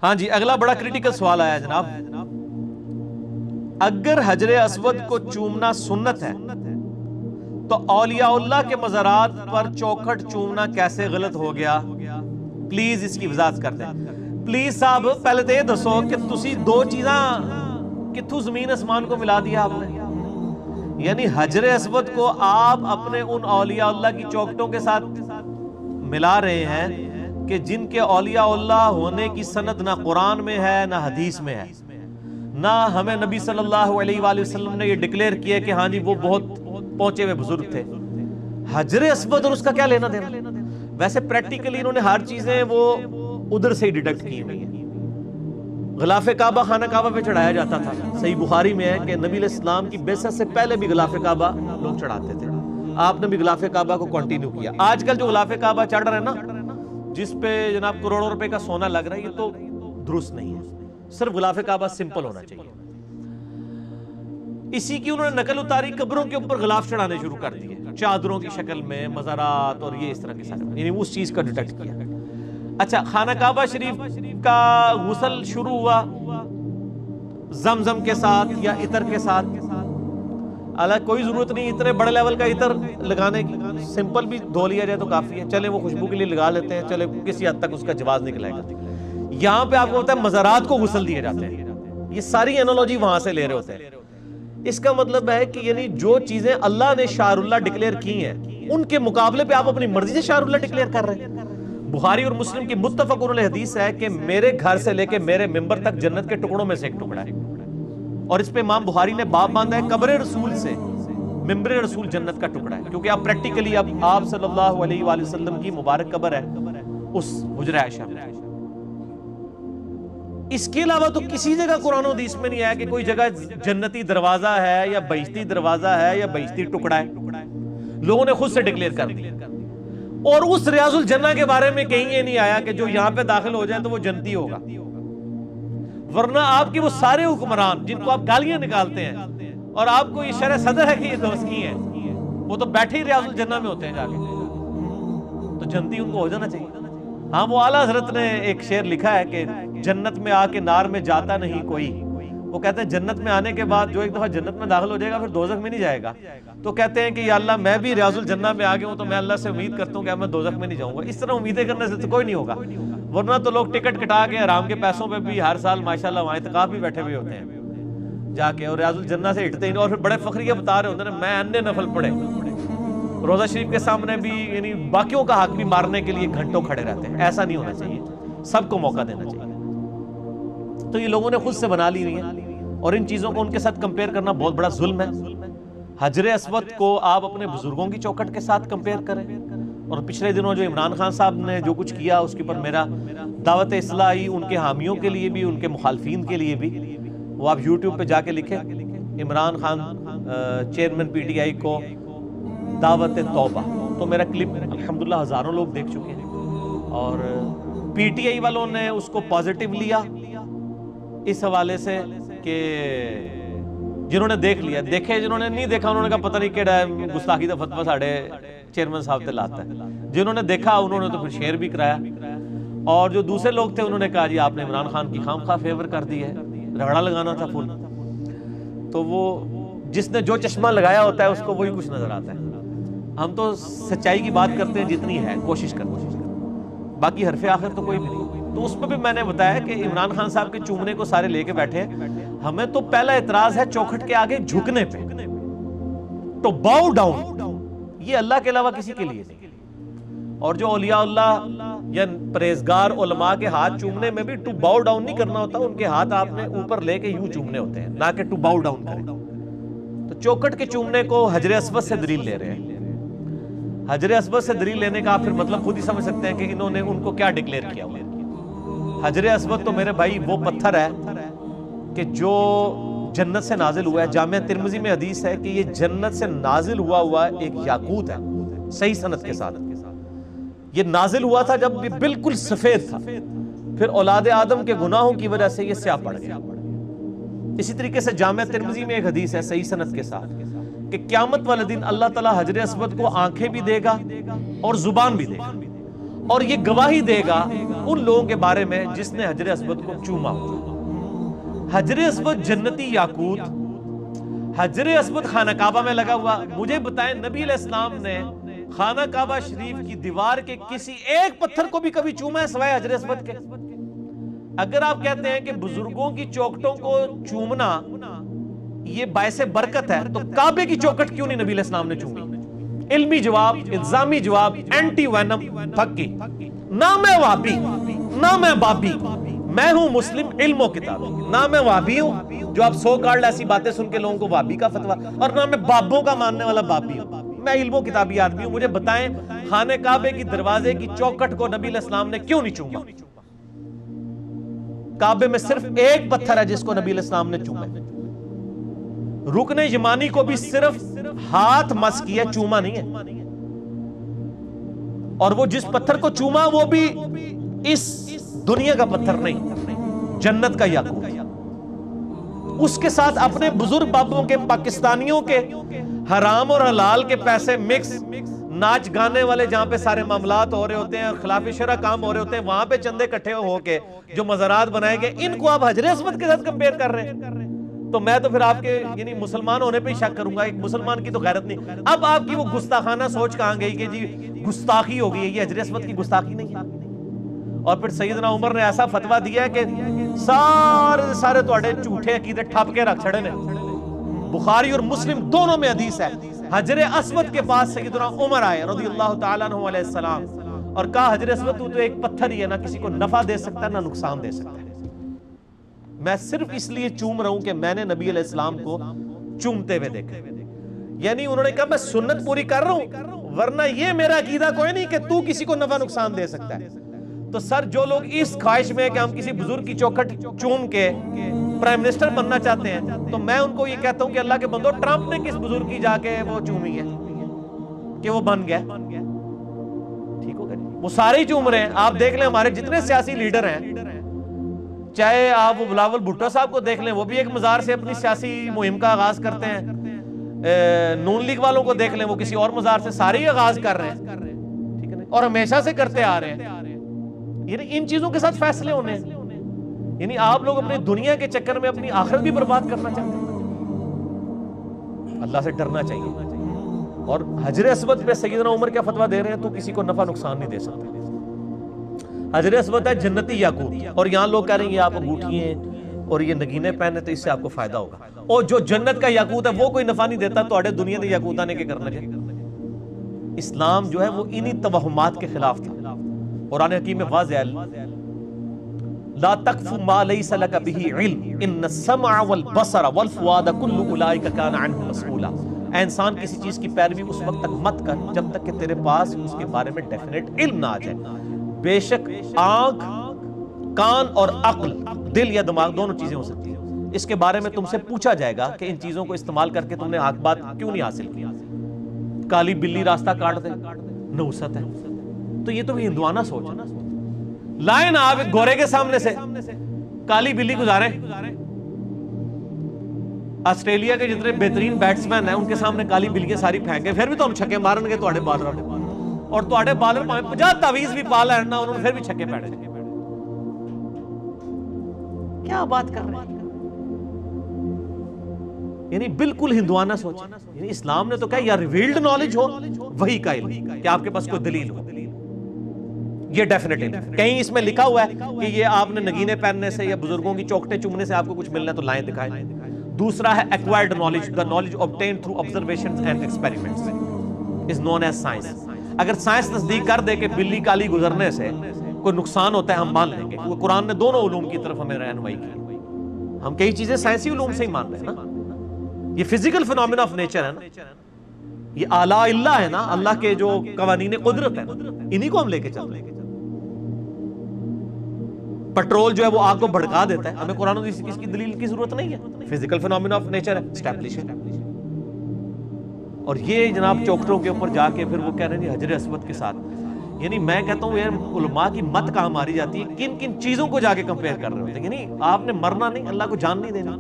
ہاں جی، اگلا بڑا کریٹیکل سوال آیا جناب، اگر حجر اسود کو چومنا سنت ہے تو اولیاء اللہ کے مزارات پر چوکھٹ چومنا کیسے غلط ہو گیا؟ پلیز اس کی وضاحت کر دیں۔ پلیز صاحب پہلے تو یہ دسو کہ تسی دو چیزاں کتھوں زمین اسمان کو ملا دیا آپ نے؟ یعنی حجر اسود کو آپ اپنے ان اولیاء اللہ کی چوکھٹوں کے ساتھ ملا رہے ہیں کہ جن کے اولیاء اللہ ہونے کی سند نہ قرآن میں ہے نہ حدیث میں ہے، نہ ہمیں نبی صلی اللہ علیہ وآلہ وسلم نے یہ ڈکلیئر کیا کہ ہاں جی وہ بہت پہنچے ہوئے بزرگ تھے۔ حجر اسود اور اس کا کیا لینا دینا؟ ویسے پریکٹیکلی انہوں نے ہر چیزیں وہ ادھر سے ہی ڈیڈکٹ کی ہوئی ہیں۔ غلاف کعبہ خانہ کعبہ پہ چڑھایا جاتا تھا، صحیح بخاری میں ہے کہ نبی علیہ السلام کی بعثت سے پہلے بھی غلاف کعبہ لوگ چڑھاتے تھے، آپ نے بھی غلاف کعبہ کو کنٹینیو کیا۔ آج کل جو غلاف کعبہ چڑھ رہا ہے نا، جس پہ جناب کروڑوں روپے کا سونا لگ رہا ہے، یہ تو درست نہیں ہے۔ صرف غلاف کعبہ سمپل ہونا چاہیے۔ اسی کی انہوں نے نقل اتاری، قبروں کے اوپر غلاف چڑھانے شروع کر دیے، چادروں کی شکل میں، مزارات اور یہ اس طرح کے سارے، یعنی اس چیز کا ڈیٹیکٹ کیا۔ اچھا، خانہ کعبہ شریف کا غسل شروع ہوا زمزم کے ساتھ یا عطر کے ساتھ، حالانکہ کوئی ضرورت نہیں اتنے بڑے لیول کا عطر لگانے کی، سمپل بھی دھو لیا جائے تو کافی ہے، چلے وہ خوشبو کے لیے لگا لیتے ہیں، چلے کسی حد تک اس کا جواز نکلے گا۔ یہاں پہ آپ کو ہوتا ہے مزارات کو غسل دیے جاتے ہیں، یہ ساری انالوجی وہاں سے لے رہے ہوتے ہیں۔ اس کا مطلب ہے کہ یعنی جو چیزیں اللہ نے شعر اللہ ڈکلیئر کی ہیں ان کے مقابلے پہ آپ اپنی مرضی سے شعر اللہ ڈکلیئر کر رہے ہیں۔ بخاری اور مسلم کی متفق علیہ حدیث ہے کہ میرے گھر سے لے کے میرے ممبر تک جنت کے ٹکڑوں میں سے ایک ٹکڑا ہے، اور اس پہ امام بخاری نے باب باندھا ہے قبر رسول سے ممبر رسول جنت کا ٹکڑا ہے، کیونکہ اب پریکٹیکلی اب آپ صلی اللہ علیہ وآلہ وسلم کی مبارک قبر ہے اس حجرہ عائشہ میں۔ اس کے علاوہ تو کسی جگہ قرآن و حدیث میں نہیں ہے کہ کوئی جگہ جنتی دروازہ ہے یا بہشتی دروازہ ہے یا بہشتی ٹکڑا ہے، لوگوں نے خود سے ڈکلیئر کر دیا۔ اور اس ریاض الجنہ کے بارے میں کہیں یہ نہیں آیا کہ جو یہاں پہ داخل ہو جائے تو وہ جنتی ہوگا، ورنہ آپ کے وہ سارے حکمران جن کو آپ گالیاں نکالتے ہیں اور آپ کو یہ شرح صدر ہے کہ یہ دوست کی ہیں، وہ تو بیٹھے ہی ریاض الجنہ میں ہوتے ہیں جا کے، تو جنتی ان کو ہو جانا چاہیے۔ ہاں، وہ اعلیٰ حضرت نے ایک شعر لکھا ہے کہ جنت میں آ کے نار میں جاتا نہیں کوئی، وہ کہتے ہیں جنت میں آنے کے بعد جو ایک دفعہ جنت میں داخل ہو جائے گا پھر دوزخ میں نہیں جائے گا، تو کہتے ہیں کہ یا اللہ میں بھی ریاض الجنہ میں آ گیا ہوں تو میں اللہ سے امید کرتا ہوں کہ میں دوزخ میں نہیں جاؤں گا۔ اس طرح امیدیں کرنے سے تو کوئی نہیں ہوگا، ورنہ تو لوگ ٹکٹ کٹا کے حرام کے پیسوں پہ بھی ہر سال ماشاءاللہ وہاں اعتکاف بھی بیٹھے ہوئے ہوتے ہیں جا کے، اور ریاض الجنہ سے ہٹتے ہی، اور پھر بڑے فخریہ بتا رہے ہوتے ہیں میں انے نفل پڑھے، روزہ شریف کے سامنے بھی یعنی باقیوں کا حق بھی مارنے کے لیے گھنٹوں کھڑے رہتے ہیں۔ ایسا نہیں ہونا چاہیے، سب کو موقع دینا چاہیے۔ تو یہ لوگوں نے خود سے بنا لی ہوئی ہیں، اور ان چیزوں کو ان کے ساتھ کمپیئر کرنا بہت بڑا ظلم ہے۔ حجر اسود کو آپ اپنے بزرگوں کی چوکھٹ کے ساتھ کمپیئر کریں، اور پچھلے دنوں جو عمران خان صاحب نے جو کچھ کیا اس کے اوپر میرا دعوت اصلاحی ان کے حامیوں کے لیے بھی ان کے مخالفین کے لیے بھی، وہ آپ یوٹیوب پہ جا کے لکھیں Imran Khan chairman P T I کو دعوت توبہ، تو میرا کلپ الحمدللہ ہزاروں لوگ دیکھ چکے ہیں، اور پی ٹی آئی والوں نے اس کو پازیٹیو لیا اس حوالے سے کہ جنہوں نے دیکھ لیا دیکھے، جنہوں نے نہیں دیکھا انہوں نے کہا پتہ نہیں کیڑا ہے گستاخی دا فتویٰ ساڑھے چیئرمین صاحب تے لاتا ہے، جنہوں نے دیکھا انہوں نے تو پھر شیئر بھی کرایا، اور جو دوسرے لوگ تھے انہوں نے کہا جی آپ نے عمران خان کی خام خواہ فیور کر دی ہے، رگڑا لگانا تھا فل۔ تو وہ جس نے جو چشمہ لگایا ہوتا ہے اس کو وہی کچھ نظر آتا ہے۔ ہم تو سچائی کی بات کرتے ہیں جتنی ہے، کوشش کرتے ہیں، باقی حرف آخر تو کوئی بھی نہیں۔ تو اس پہ بھی میں نے بتایا کہ عمران خان صاحب کے چومنے کو سارے لے کے بیٹھے ہیں، ہمیں تو پہلا اعتراض ہے چوکھٹ کے آگے جھکنے پہ، تو باؤ ڈاؤن، یہ اللہ کے علاوہ کسی کے لیے نہیں۔ اور جو اولیاء اللہ یا پرہیزگار علماء کے ہاتھ چومنے میں بھی ٹو باؤ ڈاؤن نہیں کرنا ہوتا، ان کے ہاتھ آپ نے اوپر لے کے یوں چومنے ہوتے ہیں، نہ کہ ٹو باؤ ڈاؤن کریں۔ تو چوکھٹ کے چومنے کو حجر اسود سے دلیل لے رہے ہیں۔ حجر اسود سے دلیل لینے کا آپ پھر مطلب خود ہی سمجھ سکتے ہیں کہ انہوں نے ان کو کیا ڈکلیئر کیا ہوا۔ حجر اسود تو میرے بھائی وہ پتھر ہے کہ جو جنت سے نازل ہوا ہے، جامعہ ترمذی میں حدیث ہے کہ یہ جنت سے نازل ہوا ایک یاقوت ہے، صحیح سند کے ساتھ۔ یہ نازل ہوا تھا جب یہ بالکل سفید تھا، پھر اولاد آدم کے گناہوں کی وجہ سے یہ سیاہ پڑ گیا۔ اسی طریقے سے جامعہ ترمذی میں ایک حدیث ہے صحیح سند کے ساتھ کہ قیامت والے دن اللہ تعالیٰ حجر اسود کو آنکھیں بھی دے گا اور زبان بھی دے گا، اور یہ گواہی دے گا ان لوگوں کے بارے میں جس نے حجر اسود کو چوما ہو۔ حجر اسود جنتی یاقوت، حجر اسود خانہ کعبہ میں لگا ہوا۔ مجھے بتائیں نبی علیہ السلام نے خانہ کعبہ شریف کی دیوار کے کسی ایک پتھر کو بھی کبھی چوما ہے سوائے حجر اسود کے؟ اگر آپ کہتے ہیں کہ بزرگوں کی چوکٹوں کو چومنا یہ باعث برکت ہے تو کعبے کی چوکٹ کیوں نہیں نبی علیہ السلام نے چومی؟ علمی جواب، الزامی جواب، اینٹی وینم پھکی۔ نہ میں وہابی نہ میں بابی، میں ہوں مسلم علم و کتابی۔ نہ میں وہابی ہوں جو آپ سو کارڈ ایسی باتیں سن کے لوگوں کو وہابی کا فتویٰ، اور نہ میں بابوں کا ماننے والا بابی ہوں، میں علم و کتابی آدمی ہوں۔ مجھے بتائیں خانہ کعبے کی دروازے کی چوکٹ کو نبی علیہ السلام نے کیوں نہیں چوما؟ کعبے میں صرف ایک پتھر ہے جس کو نبی علیہ السلام نے چوما ہے۔ رکن یمانی کو بھی صرف ہاتھ مس کیا، چوما نہیں ہے۔ اور وہ جس پتھر کو چوما وہ بھی اس دنیا کا پتھر نہیں، جنت کا یاقوت۔ اس کے ساتھ اپنے بزرگ بابوں کے، پاکستانیوں کے حرام اور حلال کے پیسے مکس، ناچ گانے والے جہاں پہ سارے معاملات ہو رہے ہوتے ہیں، خلاف شرع کام ہو رہے ہوتے ہیں، وہاں پہ چندے اکٹھے ہو کے جو مزارات بنائے گئے، ان کو آپ حجر اسود کے ساتھ کمپیئر کر رہے ہیں۔ تو میں تو پھر آپ کے یعنی مسلمان ہونے پہ ہی شک کروں گا، ایک مسلمان کی تو غیرت نہیں۔ اب آپ کی وہ گستاخانہ سوچ کہاں گئی کہ جی گستاخی ہو گئی ہے، یہ حجر اسود کی گستاخی نہیں ہے۔ اور پھر سیدنا عمر نے ایسا فتویٰ دیا کہ سارے توڑے جھوٹے عقیدے ٹھپ کے رکھ چھڑے نے۔ بخاری اور مسلم دونوں میں حدیث ہے، حجر اسود کے پاس سیدنا عمر آئے رضی اللہ تعالیٰ عنہ علیہ السلام اور کہا حجر اسود تو ایک پتھر ہی ہے، نہ کسی کو نفع دے سکتا ہے نہ نقصان دے سکتا ہے، میں صرف اس لیے چوم رہا ہوں کہ میں نے نبی علیہ السلام کو چومتے ہوئے دیکھا۔ یعنی انہوں نے کہا میں سنت پوری کر رہا ہوں، ورنہ یہ میرا عقیدہ کوئی نہیں کہ تو کسی کو نفع نقصان دے سکتا ہے۔ تو سر جو لوگ اس خواہش میں کہ ہم کسی بزرگ کی چوکھٹ چوم کے پرائم منسٹر بننا چاہتے ہیں، تو میں ان کو یہ کہتا ہوں کہ اللہ کے بندو، ٹرمپ نے کس بزرگ کی جا کے وہ چومی ہے کہ وہ بن گیا؟ ٹھیک ہو گیا، وہ سارے ہی چوم رہے ہیں۔ آپ دیکھ لیں ہمارے جتنے سیاسی لیڈر ہیں، چاہے آپ بلاول بھٹو صاحب کو دیکھ لیں، وہ بھی ایک مزار سے اپنی سیاسی مہم کا آغاز کرتے ہیں۔ نون لیگ والوں کو دیکھ لیں، وہ کسی اور مزار سے، سارے ہی آغاز کر رہے ہیں، ٹھیک ہے نا، اور ہمیشہ سے کرتے آ رہے ہیں۔ یعنی ان چیزوں کے ساتھ فیصلے ہونے ہیں۔ یعنی آپ لوگ اپنی دنیا کے چکر میں اپنی آخرت بھی برباد کرنا چاہتے ہیں۔ اللہ سے ڈرنا چاہیے۔ اور حجر اسود پہ سیدنا عمر کیا فتویٰ دے رہے ہیں؟ تو کسی کو نفع نقصان نہیں دے سکتا۔ حجر اسود ہے جنتی یاقوت، اور یہاں لوگ کہہ رہے ہیں یہ آپ انگوٹھی ہیں اور یہ نگینے پہنے تو اس سے آپ کو فائدہ ہوگا، اور جو جنت کا یاقوت ہے وہ کوئی نفع نہیں دیتا، تو اڑے دنیا نے یاقوت آنے کے کرنا چاہیے۔ اسلام جو ہے وہ انہی توہمات کے خلاف تھا۔ قرآن حکیم میں واضح ہے، لا تقف ما لیس لک بہ علم ان السمع والبصر والفؤاد کل اولئک کان عنہ مسئولا۔ اے انسان کسی چیز کی پیروی اس وقت تک مت کر جب تک کہ تیرے پاس اس کے بارے میں ڈیفینیٹ علم نہ آ جائے۔ بے شک آنکھ، کان اور عقل، دل یا دماغ دونوں چیزیں ہو سکتی ہیں، اس کے بارے میں تم سے پوچھا جائے گا کہ ان چیزوں کو استعمال کر کے تم نے حق بات کیوں نہیں حاصل کی۔ کالی بلی راستہ کاٹ دے، نحوست ہے، تو یہ تو ہندوانہ سوچ ہے نا۔ لائے نا آپ ایک گورے کے سامنے سے کالی بلی گزارے۔ آسٹریلیا کے جتنے بہترین بیٹسمین ہیں ان کے سامنے کالی بلیاں ساری پھینکے، پھر بھی تو ہم چھکے مارن گے توڑے بالر، اور توڑے بالر 50 تعویذ بھی پالا ہے نا، انہوں نے پھر بھی چھکے پیڑے۔ کیا بات کر رہے ہیں؟ یعنی بالکل ہندوانہ سوچ۔ یعنی اسلام نے تو کہا یا ریویلڈ نالج ہو وہی کا علم، کہ آپ کے پاس کوئی دلیل ہو، یہ ڈیفینیٹ علم۔ کہیں اس میں لکھا ہوا ہے کہ یہ آپ نے نگینے پہننے سے یا بزرگوں کی چوکٹیں چومنے سے آپ کو کچھ ملنا ہے تو لائیں دکھائیں۔ دوسرا ہے acquired knowledge, the knowledge obtained through observations and experiments is known as science۔ اگر سائنس تصدیق کر دے کہ بلی کالی گزرنے سے کوئی نقصان ہوتا ہے ہم مان لیں گے، وہ قرآن نے دونوں علوم کی طرف ہمیں رہنمائی کی۔ ہم کئی چیزیں سائنسی علوم سے ہی مان رہے ہیں نا، یہ فزیکل فینومینا آف نیچر ہے نا، یہ آلاء اللہ ہے نا، اللہ کے جو قوانین قدرت ہے انہی کو ہم لے کے چل رہے ہیں۔ پٹرول جو ہے وہ آگ کو بھڑکا دیتا ہے، ہمیں قرآن و حدیث کی دلیل کی ضرورت نہیں ہے، فزیکل فینومینا آف نیچر ہے، اسٹیبلش ہے۔ اور یہ جناب چوکٹوں کے اوپر جا کے پھر وہ کہہ رہے ہیں حجر اسود کے ساتھ، یعنی میں کہتا ہوں یار علماء کی مت کہاں ماری جاتی ہے، کن کن چیزوں کو جا کے کمپیئر کر رہے ہوتے ہیں۔ یعنی آپ نے مرنا نہیں، اللہ کو جان نہیں دینا۔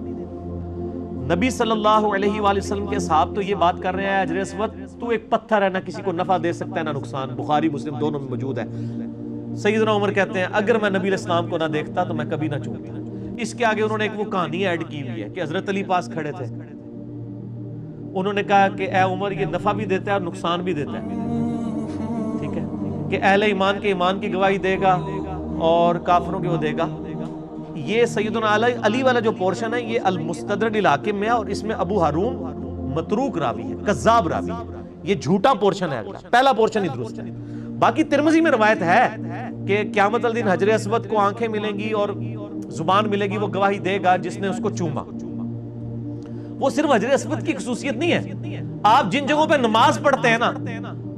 نبی صلی اللہ علیہ وآلہ وسلم کے صحاب تو یہ بات کر رہے ہیں حجر اسود تو ایک پتھر ہے، نہ کسی کو نفع دے سکتا ہے نہ نقصان، بخاری مسلم دونوں میں موجود ہے۔ سیدنا عمر کہتے ہیں اگر میں نبی علیہ السلام کو نہ دیکھتا تو میں کبھی نہ چومتا. اس کے آگے انہوں نے ایک وہ کہانی ایڈ کی ہوئی ہے کہ حضرت علی پاس کھڑے تھے, انہوں نے کہا کہ اے عمر یہ نفع بھی دیتا ہے اور نقصان بھی دیتا ہے, ٹھیک ہے, کہ اہل ایمان کے ایمان کی گواہی دے گا اور کافروں کی وہ دے گا. یہ سیدنا علی والا جو پورشن ہے یہ المستدرک الحاکم میں ہے, اور اس میں ابو ہارون متروک راوی ہے, کذاب راوی ہے, یہ جھوٹا پورشن ہے. اگلا پہلا پورشن ہی درست ہے. باقی ترمذی میں روایت ہے کہ قیامت الدین حجر اسود کو آنکھیں ملیں گی اور زبان ملے گی, وہ گواہی دے گا جس نے اس کو چوما. وہ صرف حجر اسود کی خصوصیت نہیں ہے, آپ جن جگہوں پہ نماز پڑھتے ہیں نا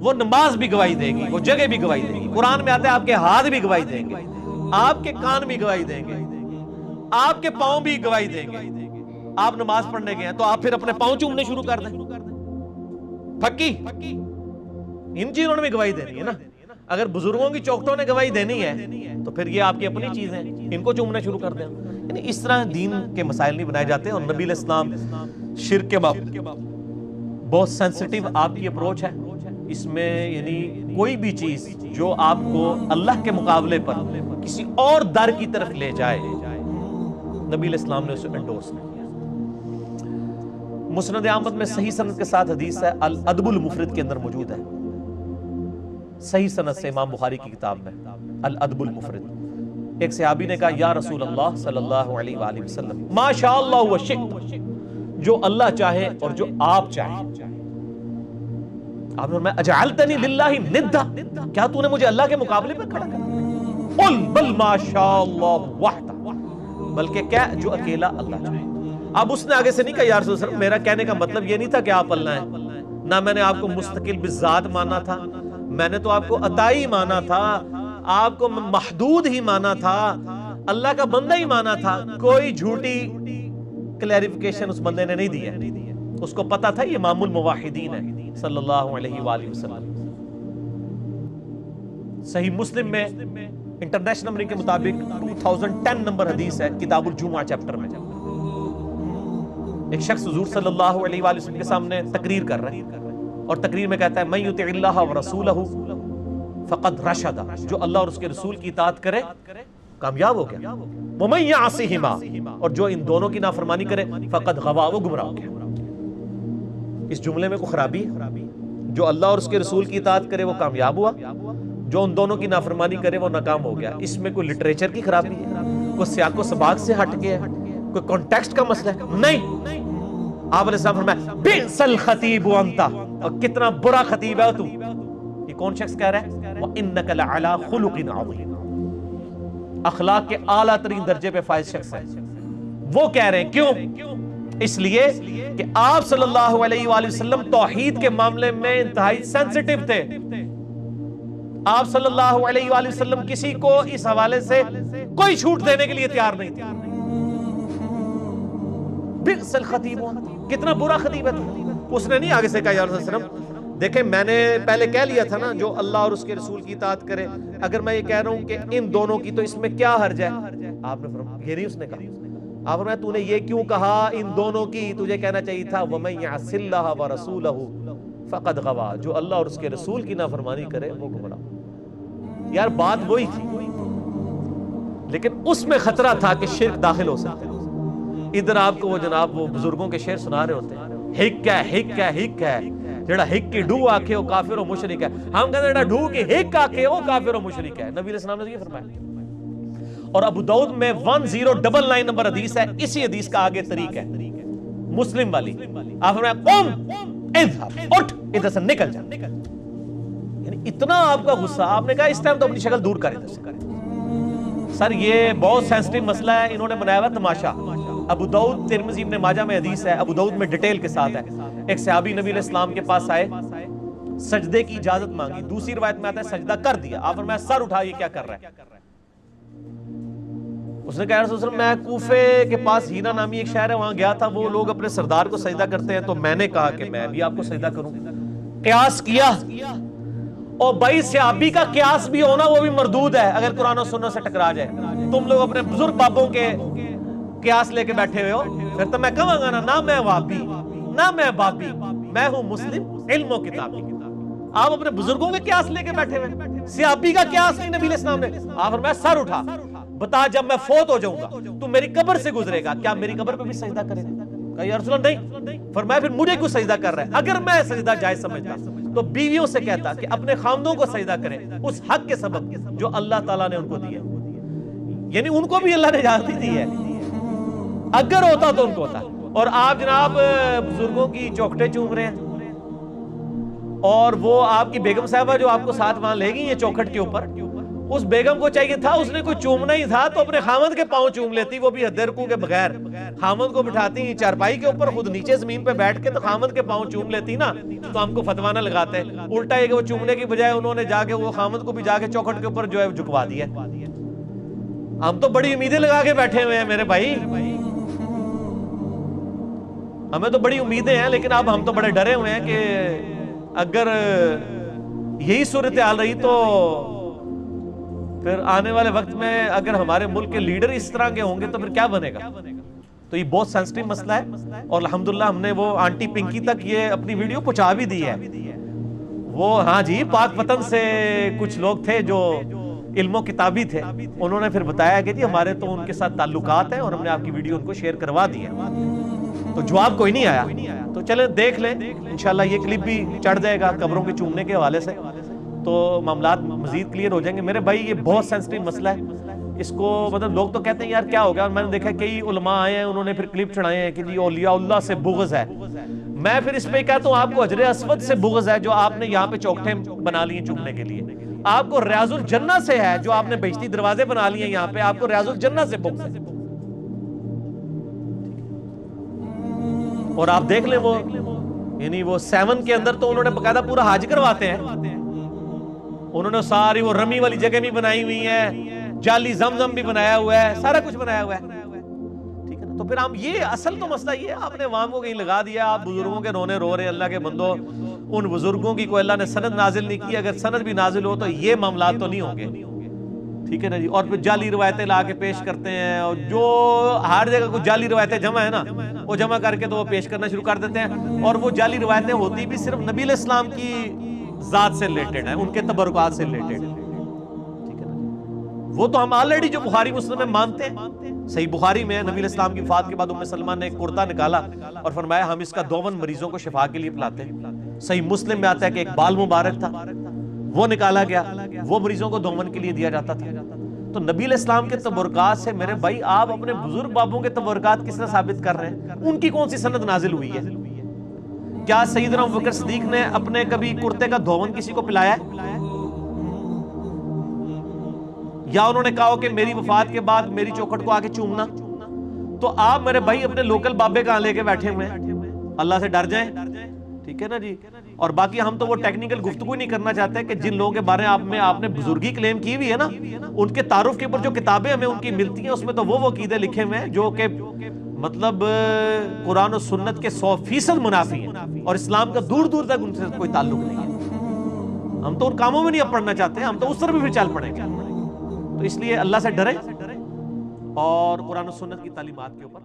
وہ نماز بھی گواہی دے گی, وہ جگہ بھی گواہی دے گی. قرآن میں آتا ہے آپ کے ہاتھ بھی گواہی دیں گے, آپ کے کان بھی گواہی دیں گے, آپ کے پاؤں بھی گواہی دیں گے. آپ نماز پڑھنے گئے ہیں تو آپ پھر اپنے پاؤں چومنے شروع کر دیں, پھکی ان چیزوں نے بھی گواہی دینی ہے نا. اگر بزرگوں کی چوکٹوں نے گواہی دینی ہے تو پھر یہ آپ کی اپنی چیزیں ہیں, ان کو چومنا شروع کر دیں. یعنی اس طرح دین کے مسائل نہیں بنائے جاتے. اور نبی علیہ السلام شرک کے باب بہت سینسٹیو آپ کی اپروچ ہے. اس میں یعنی کوئی بھی چیز جو آپ کو اللہ کے مقابلے پر کسی اور در کی طرف لے جائے, نبی علیہ السلام نے اسے انڈورس نہیں کیا. مسند احمد میں صحیح سند کے ساتھ حدیث ہے, الادب المفرد کے اندر موجود ہے, صحیح سند سے امام بخاری کی کتاب میں الادب المفرد. ایک صحابی نے کہا یا رسول اللہ صلی اللہ علیہ وآلہ وسلم ما شاء اللہ و شئت, جو اللہ چاہے اور جو آپ چاہیں. آپ نے فرمایا اجعلتنی للہ ندا, کیا تو نے مجھے اللہ کے مقابلے پر کھڑا کر دیا؟ قل بل ما شاء اللہ وحدہ, بلکہ کیا جو اکیلا اللہ چاہے. اب اس نے آگے سے نہیں کہا یا رسول اللہ, میرا کہنے کا مطلب یہ نہیں تھا کہ آپ اللہ ہیں, نہ میں نے آپ کو مستقل بالذات مانا تھا, میں نے تو آپ کو عطائی مانا تھا, آپ کو محدود ہی مانا تھا, اللہ کا بندہ ہی مانا تھا. کوئی جھوٹی کلیریفیکیشن اس بندے نے نہیں دی ہے, اس کو پتا تھا یہ امام الموحدین ہے صلی اللہ علیہ وآلہ وسلم. صحیح مسلم میں انٹرنیشنل نمبر کے مطابق 2010 نمبر حدیث ہے, کتاب الجمعہ چیپٹر میں. ایک شخص حضور صلی اللہ علیہ وآلہ وسلم کے سامنے تقریر کر رہا ہے, اور تقریر میں کہتا ہے من یطع اللہ ورسولہ فقد رشد, جو اللہ اور اس کے رسول کی اطاعت کرے کامیاب ہو گیا. ومن یعصہما, اور جو ان دونوں کی نافرمانی کرے فقد غوا, وہ گمراہ ہو گیا. اس جملے میں کوئی خرابی ہے؟ جو اللہ اور اس کے رسول کی اطاعت کرے وہ کامیاب ہوا, جو ان دونوں کی نافرمانی کرے وہ ناکام ہو گیا. اس میں کوئی لٹریچر کی خرابی ہے, کوئی سیاق و سباق سے ہٹ گیا ہے, کوئی کانٹیکسٹ کا مسئلہ ہے؟ نہیں. آپ علیہ السلام فرمایا بئس الخطیب انت, اور کتنا برا خطیب ہے تو. یہ کون شخص کہہ رہا ہے؟ وَإِنَّكَ لَعَلَىٰ خُلُقٍ عَظِيمٍ, اخلاق کے اعلیٰ ترین درجے پہ فائز شخص ہے. وہ کہہ رہے ہیں کیوں؟ اس لیے کہ آپ صلی اللہ علیہ وآلہ وسلم توحید کے معاملے میں انتہائی سینسٹیو تھے. آپ صلی اللہ علیہ وآلہ وسلم کسی کو اس حوالے سے کوئی چھوٹ دینے کے لیے تیار نہیں تھے. بئس الخطیب, کتنا برا خطیب ہے. اس نے نہیں آگے سے کہا یا رسول اللہ دیکھیں میں نے پہلے کہہ لیا تھا نا جو اللہ اور اس کے رسول کی اطاعت کرے, اگر میں یہ کہہ رہا ہوں کہ ان دونوں کی تو اس میں کیا حرج ہے؟ آپ نے فرمایا یہ نہیں اس نے کہا. آپ فرمایا تو نے یہ کیوں کہا ان دونوں کی, تجھے کہنا چاہیے تھا وَمَن يَعْصِ اللَّهَ وَرَسُولَهُ فَقَدْ غَوَىٰ, جو اللہ اور اس کے رسول کی نافرمانی کرے وہ گمراہ. یار بات وہی تھی, لیکن اس میں خطرہ تھا کہ شرک داخل ہو سکتا ہے. ادھر آپ کو وہ جناب وہ بزرگوں کے شعر سنا رہے ہوتے ہیں, ہک ہے ہک ہے ہک ہے, جڑا ہک کی ڈو آکھے وہ کافر و مشرک ہے. ہم کہتے ہیں جڑا ڈو کی ہک آکھے وہ کافر و مشرک ہے. نبی علیہ السلام نے یہ فرمایا. اور ابو داؤد میں 1099 نمبر حدیث ہے, اسی حدیث کا آگے طریق ہے مسلم والی. آپ فرمایا قم اذهب, اٹھ ادھر سے نکل جا. یعنی اتنا آپ کا غصہ, آپ نے کہا اس ٹائم تو اپنی شکل دور کر ادھر سے. سر یہ بہت سینسٹیو مسئلہ ہے, انہوں نے بنایا ہوا تماشا. ابو داؤد ترمذی ابن ماجہ میں حدیث ہے, ابو داؤد میں ڈیٹیل کے ساتھ ہے. ایک صحابی نبی علیہ السلام کے پاس آئے, سجدے کی اجازت مانگی. دوسری روایت میں آتا ہے سجدہ کر دیا. آپ فرمایا سر اٹھا, یہ کیا کر رہا ہے؟ اس نے کہا رسول اللہ میں کوفے کے پاس ہیرا نامی ایک شہر ہے, وہاں گیا تھا, وہ لوگ اپنے سردار کو سجدہ کرتے ہیں, تو میں نے کہا کہ میں بھی آپ کو سجدہ کروں. قیاس کیا, اور بھائی صحابی کا قیاس بھی ہونا وہ بھی مردود ہے اگر قرآن و سنت سے ٹکرا جائے. تم لوگ اپنے بزرگ بابوں کے قیاس لے کے بیٹھے ہوئے ہو, پھر تو میں کہوں گا نہ میں وابی نہ میں بابی, میں ہوں مسلم علم و کتاب. آپ اپنے بزرگوں کے قیاس لے کے بیٹھے ہوئے. صحابی کا کیا اصلی نبی علیہ السلام نے آپ فرمایا سر اٹھا بتا جب میں فوت ہو جاؤں گا تو میری قبر سے گزرے گا کیا میری قبر پہ بھی سجدہ کرے گا؟ کہا یا رسول اللہ نہیں. فرمایا پھر مجھے کیوں سجدہ کر رہا ہے؟ اگر میں سجدہ جائز سمجھتا تو بیویوں سے کہتا کہ اپنے خاوندوں کو سجدہ کریں اس حق کے سبب جو اللہ تعالیٰ نے ان کو دیا. یعنی ان کو بھی اللہ نے اجازت دی ہے, اگر ہوتا تو ان کو ہوتا. اور آپ جناب بزرگوں کی چوکھٹیں چوم رہے ہیں اور وہ آپ کی بیگم صاحبہ جو آپ کو ساتھ وہاں لے گئی ہیں چوکھٹ کے اوپر, اس بیگم کو چاہیے تھا اس نے کوئی چومنا ہی تھا تو اپنے خامد کے پاؤں چوم لیتی, وہ بھی حد رکوع کے بغیر. خامد کو بٹھاتی چارپائی کے اوپر, خود نیچے زمین پہ بیٹھ کے تو خامد کے پاؤں چوم لیتی نا, تو ہم کو فتویٰ نہ لگاتے. الٹا یہ کہ وہ چومنے کی بجائے انہوں نے جا کے وہ خامد کو بھی جا کے چوکھٹ کے اوپر جو ہے جھکوا دیا. ہم تو بڑی امیدیں لگا کے بیٹھے ہوئے ہیں میرے بھائی, ہمیں تو بڑی امیدیں ہیں, لیکن اب ہم تو بڑے ڈرے ہوئے ہیں کہ اگر یہی صورتحال رہی تو پھر آنے والے وقت میں اگر ہمارے ملک کے لیڈر اس طرح کے ہوں گے تو پھر کیا بنے گا. تو یہ بہت سینسٹیو مسئلہ ہے اور الحمدللہ ہم نے وہ آنٹی پنکی تک یہ اپنی ویڈیو پہنچا بھی دی ہے. وہ ہاں جی پاک وطن سے کچھ لوگ تھے جو علم و کتابی تھے, انہوں نے پھر بتایا کہ جی ہمارے تو ان کے ساتھ تعلقات ہیں اور ہم نے آپ کی ویڈیو ان کو شیئر کروا دی ہے. تو جواب کوئی نہیں آیا. تو چلیں دیکھ لیں انشاءاللہ یہ کلپ بھی چڑھ جائے گا قبروں کے چومنے کے حوالے سے, تو معاملات مزید کلیئر ہو جائیں گے. میرے بھائی یہ بہت سینسٹیو مسئلہ ہے, اس کو مطلب لوگ تو کہتے ہیں یار کیا ہو گیا, میں نے دیکھا کئی علماء آئے ہیں انہوں نے پھر کلپ چڑھائے ہیں کہ جی اولیاء اللہ سے بغض ہے. میں پھر اس پہ کہتا ہوں آپ کو حجر اسود سے بغض ہے جو آپ نے یہاں پہ چوکھٹیں بنا لی ہیں چومنے کے لیے. آپ کو ریاض الجنہ سے ہے جو آپ نے بہشتی دروازے بنا لیے ہیں یہاں پہ, آپ کو ریاض الجنہ سے بغض ہے. اور آپ دیکھ لیں وہ یعنی وہ 7 کے اندر تو انہوں نے باقاعدہ پورا حج کرواتے ہیں, انہوں نے ساری وہ رمی والی جگہ بھی بنائی ہوئی ہے, جعلی زمزم بھی بنایا ہوا ہے, سارا کچھ بنایا ہوا ہے. ٹھیک ہے نا, تو پھر ہم یہ اصل تو مسئلہ یہ ہے آپ نے عوام کو کہیں لگا دیا, آپ بزرگوں کے رونے رو رہے ہیں. اللہ کے بندو ان بزرگوں کی کوئی اللہ نے سند نازل نہیں کی, اگر سند بھی نازل ہو تو یہ معاملات تو نہیں ہوں گے. ٹھیک ہے نا جی. اور پھر جعلی روایتیں لا کے پیش کرتے ہیں, اور جو ہر جگہ کوئی جعلی روایتیں جمع ہے نا وہ جمع کر کے تو وہ پیش کرنا شروع کر دیتے ہیں. اور وہ جعلی روایتیں ہوتی بھی صرف نبی علیہ السلام کی ذات سے ریلیٹڈ ہیں, ان کے تبرکات سے ریلیٹڈ ہیں. ٹھیک ہے نا, وہ تو ہم آلریڈی جو بخاری مسلم میں مانتے ہیں. صحیح بخاری میں نبی علیہ السلام کی وفات کے بعد ام سلمہ نے ایک کرتا نکالا اور فرمایا ہم اس کا 52 مریضوں کو شفا کے لیے پلاتے ہیں. صحیح مسلم میں آتا ہے کہ ایک بال مبارک تھا وہ نکالا گیا, وہ مریضوں کو 52 کے لیے دیا جاتا تھا. تو نبی علیہ السلام کے تبرکات سے میرے بھائی آپ اپنے بزرگ بابوں کے تبرکات کس طرح ثابت کر رہے ہیں؟ ان کی کون سی سند نازل ہوئی ہے؟ کیا سیدنا ابوبکر صدیق نے اپنے کبھی کرتے کا دھون کسی کو پلایا ہے؟ یا انہوں نے کہا کہ میری وفات کے بعد میری چوکھٹ کو آ کے چومنا؟ تو آپ میرے بھائی اپنے لوکل بابے کہاں لے کے بیٹھے ہوئے ہیں, اللہ سے ڈر جائیں. ٹھیک ہے نا جی. اور باقی ہم تو وہ ٹیکنیکل گفتگو نہیں کرنا چاہتے کہ جن لوگوں کے بارے میں آپ نے بزرگی کلیم کی ہوئی ہے نا, ان کے تعارف کے اوپر جو کتابیں ہمیں ان کی ملتی ہیں اس میں تو وہ عقیدے لکھے ہوئے ہیں جو کہ مطلب قرآن و سنت کے 100% منافی ہیں, اور اسلام کا دور دور تک ان سے کوئی تعلق نہیں ہے. ہم تو ان کاموں میں نہیں اب پڑھنا چاہتے ہیں, ہم تو اس طرح بھی پھر چل پڑیں گے. تو اس لیے اللہ سے ڈریں اور قرآن و سنت کی تعلیمات کے اوپر